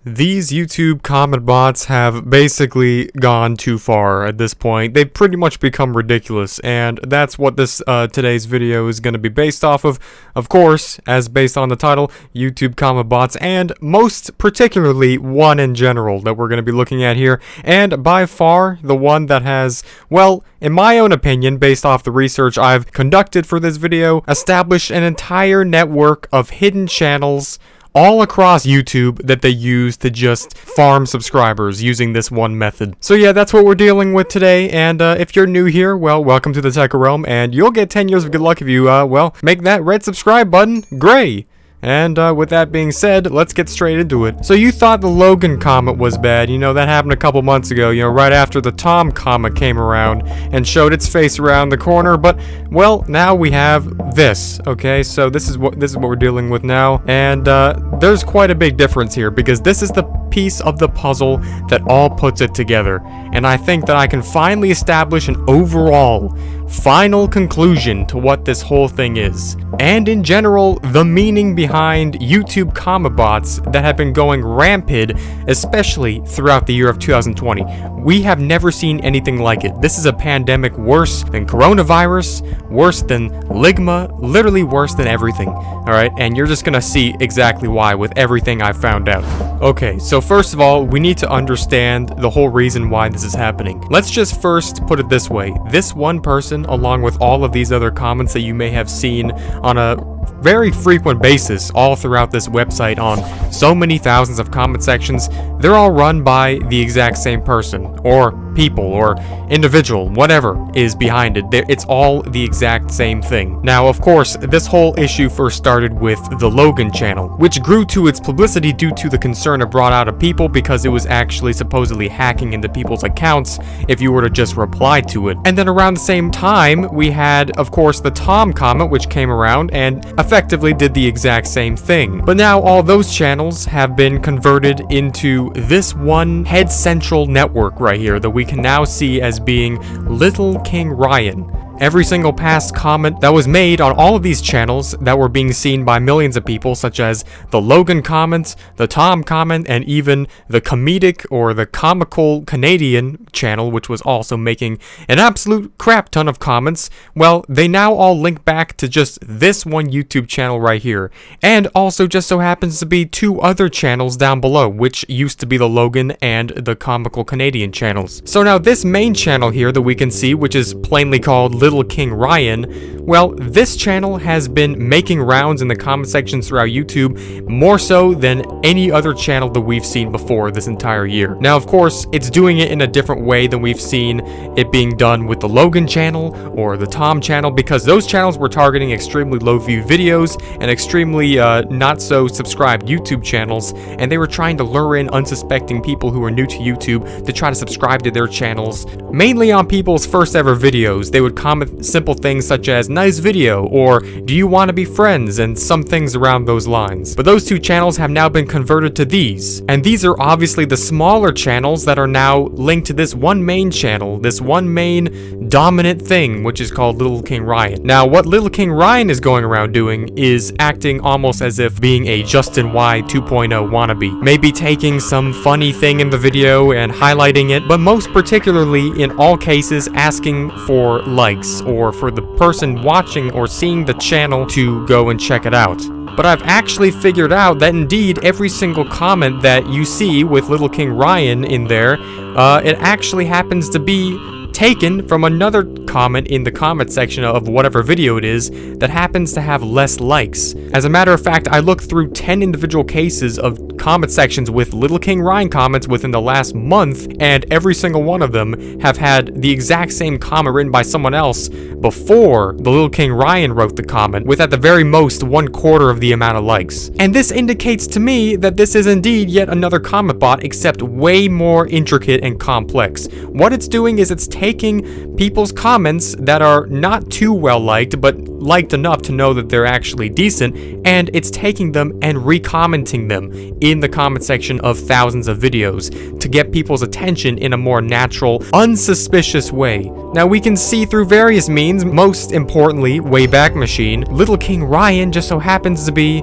These YouTube comment bots have basically gone too far at this point. They've pretty much become ridiculous, and that's what this today's video is going to be based off of. Of course, as based on the title, YouTube comment bots, and most particularly one in general that we're going to be looking at here. And by far, the one that has, well, in my own opinion, based off the research I've conducted for this video, established an entire network of hidden channels all across YouTube that they use to just farm subscribers using this one method. So yeah, that's what we're dealing with today, and if you're new here, well, welcome to the Tech Realm, and you'll get 10 years of good luck if you, well, make that red subscribe button gray. And with that being said, let's get straight into it. So you thought the Logan comet was bad. You know, that happened a couple months ago, you know, right after the Tom comet came around and showed its face around the corner. But, well, now we have this, okay? So this is what we're dealing with now. And there's quite a big difference here, because this is the piece of the puzzle that all puts it together. And I think that I can finally establish an overall final conclusion to what this whole thing is, and in general, the meaning behind YouTube comment bots that have been going rampant, especially throughout the year of 2020. We have never seen anything like it. This is a pandemic worse than coronavirus, worse than Ligma, literally worse than everything. Alright, and you're just gonna see exactly why with everything I've found out. Okay, so first of all, we need to understand the whole reason why this is happening. Let's just first put it this way. This one person, along with all of these other comments that you may have seen on a very frequent basis all throughout this website on so many thousands of comment sections, they're all run by the exact same person, or people, or individual, whatever is behind it. It's all the exact same thing. Now, of course, this whole issue first started with the Logan channel, which grew to its publicity due to the concern it brought out of people because it was actually supposedly hacking into people's accounts if you were to just reply to it. And then around the same time, we had, of course, the Tom comment, which came around and effectively did the exact same thing. But now all those channels have been converted into this one head central network right here that we can now see as being Little King Ryan. Every single past comment that was made on all of these channels that were being seen by millions of people, such as the Logan comments, the Tom comment, and even the comedic or the comical Canadian channel, which was also making an absolute crap ton of comments, well, they now all link back to just this one YouTube channel right here. And also just so happens to be two other channels down below, which used to be the Logan and the comical Canadian channels. So now this main channel here that we can see, which is plainly called Little King Ryan, well, this channel has been making rounds in the comment sections throughout YouTube more so than any other channel that we've seen before this entire year. Now, of course, it's doing it in a different way than we've seen it being done with the Logan channel or the Tom channel, because those channels were targeting extremely low view videos and extremely not so subscribed YouTube channels, and they were trying to lure in unsuspecting people who are new to YouTube to try to subscribe to their channels, mainly on people's first ever videos. They would comment simple things such as nice video or do you want to be friends, and some things around those lines. But those two channels have now been converted to these, and these are obviously the smaller channels that are now linked to this one main channel, this one main dominant thing, which is called Little King Ryan. Now, what Little King Ryan is going around doing is acting almost as if being a Justin Y 2.0 wannabe, maybe taking some funny thing in the video and highlighting it, but most particularly in all cases asking for likes, or for the person watching or seeing the channel to go and check it out. But I've actually figured out that indeed every single comment that you see with Little King Ryan in there, it actually happens to be taken from another comment in the comment section of whatever video it is that happens to have less likes. As a matter of fact, I looked through 10 individual cases of comment sections with Little King Ryan comments within the last month, and every single one of them have had the exact same comment written by someone else before the Little King Ryan wrote the comment, with at the very most 1/4 of the amount of likes. And this indicates to me that this is indeed yet another comment bot, except way more intricate and complex. What it's doing is it's taking people's comments that are not too well liked, but liked enough to know that they're actually decent, and it's taking them and re-commenting them in the comment section of thousands of videos to get people's attention in a more natural, unsuspicious way. Now, we can see through various means, most importantly, Wayback Machine, Little King Ryan just so happens to be,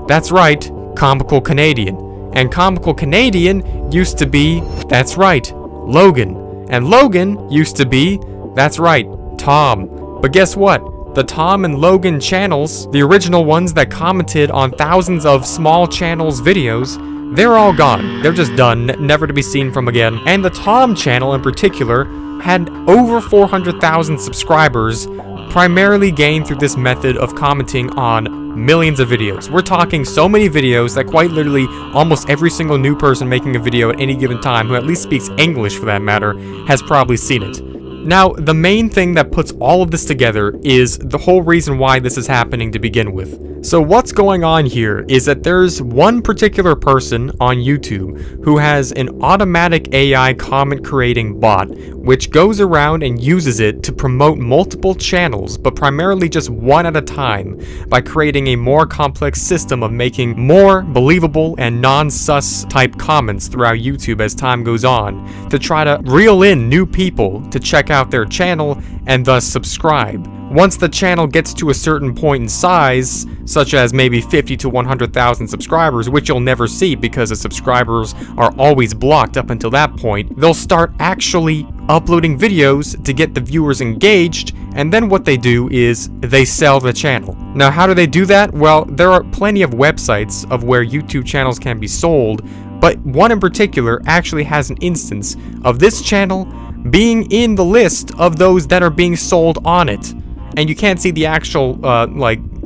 that's right, comical Canadian. And Comical Canadian used to be, that's right, Logan. And Logan used to be, that's right, Tom. But guess what? The Tom and Logan channels, the original ones that commented on thousands of small channels' videos, they're all gone. They're just done, never to be seen from again. And the Tom channel in particular had over 400,000 subscribers, primarily gained through this method of commenting on millions of videos. We're talking so many videos that quite literally almost every single new person making a video at any given time, who at least speaks English for that matter, has probably seen it. Now, the main thing that puts all of this together is the whole reason why this is happening to begin with. So what's going on here is that there's one particular person on YouTube who has an automatic AI comment creating bot, which goes around and uses it to promote multiple channels, but primarily just one at a time, by creating a more complex system of making more believable and non-sus type comments throughout YouTube as time goes on, to try to reel in new people to check out their channel and thus subscribe. Once the channel gets to a certain point in size, such as maybe 50 to 100,000 subscribers, which you'll never see because the subscribers are always blocked up until that point, they'll start actually uploading videos to get the viewers engaged, and then what they do is they sell the channel. Now, how do they do that? Well, there are plenty of websites of where YouTube channels can be sold, but one in particular actually has an instance of this channel being in the list of those that are being sold on it. And you can't see the actual,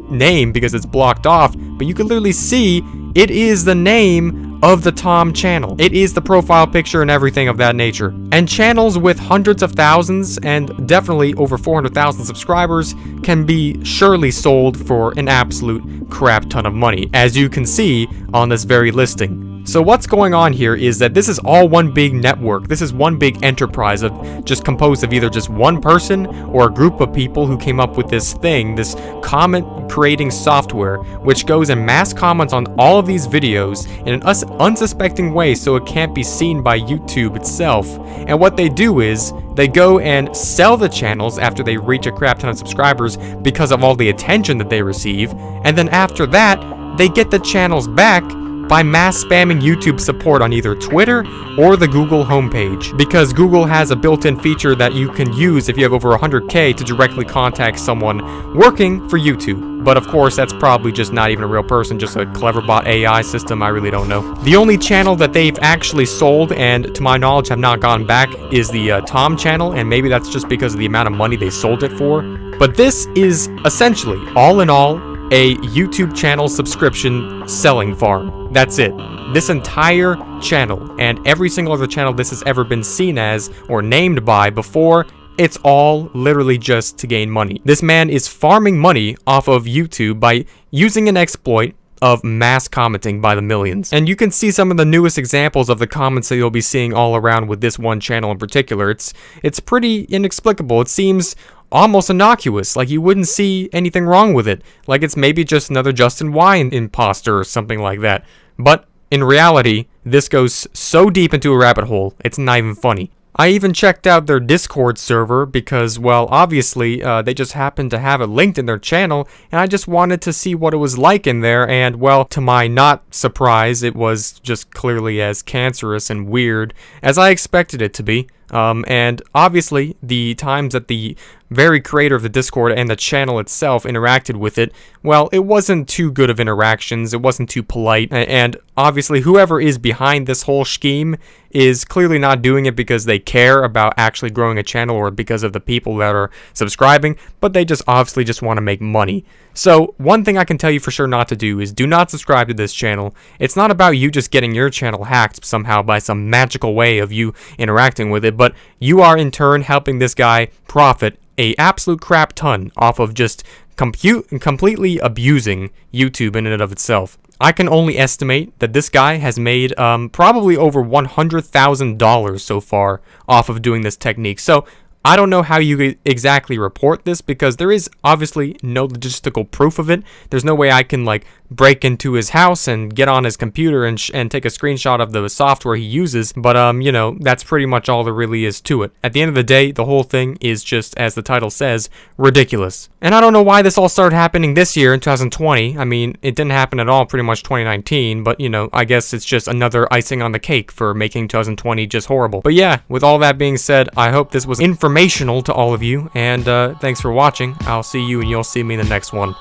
name because it's blocked off, but you can literally see it is the name of the Tom channel. It is the profile picture and everything of that nature. And channels with hundreds of thousands and definitely over 400,000 subscribers can be surely sold for an absolute crap ton of money, as you can see on this very listing. So what's going on here is that this is all one big network. This is one big enterprise of just composed of either just one person or a group of people who came up with this thing, this comment creating software, which goes and mass comments on all of these videos in an unsuspecting way so it can't be seen by YouTube itself. And what they do is they go and sell the channels after they reach a crap ton of subscribers because of all the attention that they receive. And then after that, they get the channels back by mass spamming YouTube support on either Twitter or the Google homepage, because Google has a built-in feature that you can use if you have over 100K to directly contact someone working for YouTube. But of course, that's probably just not even a real person, just a clever bot AI system, I really don't know. The only channel that they've actually sold, and to my knowledge have not gone back, is the Tom channel, and maybe that's just because of the amount of money they sold it for. But this is essentially, all in all, a YouTube channel subscription selling farm. That's it. This entire channel and every single other channel this has ever been seen as or named by before, it's all literally just to gain money. This man is farming money off of YouTube by using an exploit of mass commenting by the millions. And you can see some of the newest examples of the comments that you'll be seeing all around with this one channel in particular. It's pretty inexplicable. It seems almost innocuous, like you wouldn't see anything wrong with it, like it's maybe just another Justin Wine imposter or something like that. But in reality, this goes so deep into a rabbit hole, it's not even funny. I even checked out their Discord server because, well, obviously, they just happened to have it linked in their channel, and I just wanted to see what it was like in there, and, well, to my not surprise, it was just clearly as cancerous and weird as I expected it to be. And obviously, the times that the very creator of the Discord and the channel itself interacted with it, well, it wasn't too good of interactions, it wasn't too polite, and obviously whoever is behind this whole scheme is clearly not doing it because they care about actually growing a channel or because of the people that are subscribing, but they just obviously just want to make money. So one thing I can tell you for sure not to do is do not subscribe to this channel. It's not about you just getting your channel hacked somehow by some magical way of you interacting with it, but you are in turn helping this guy profit a absolute crap ton off of just completely abusing YouTube in and of itself. I can only estimate that this guy has made probably over $100,000 so far off of doing this technique. So I don't know how you exactly report this because there is obviously no logistical proof of it. There's no way I can like break into his house and get on his computer and take a screenshot of the software he uses. But, you know, that's pretty much all there really is to it. At the end of the day, the whole thing is just, as the title says, ridiculous. And I don't know why this all started happening this year in 2020. I mean, it didn't happen at all pretty much 2019, but, you know, I guess it's just another icing on the cake for making 2020 just horrible. But yeah, with all that being said, I hope this was informational to all of you, and thanks for watching. I'll see you and you'll see me in the next one.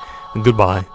Goodbye.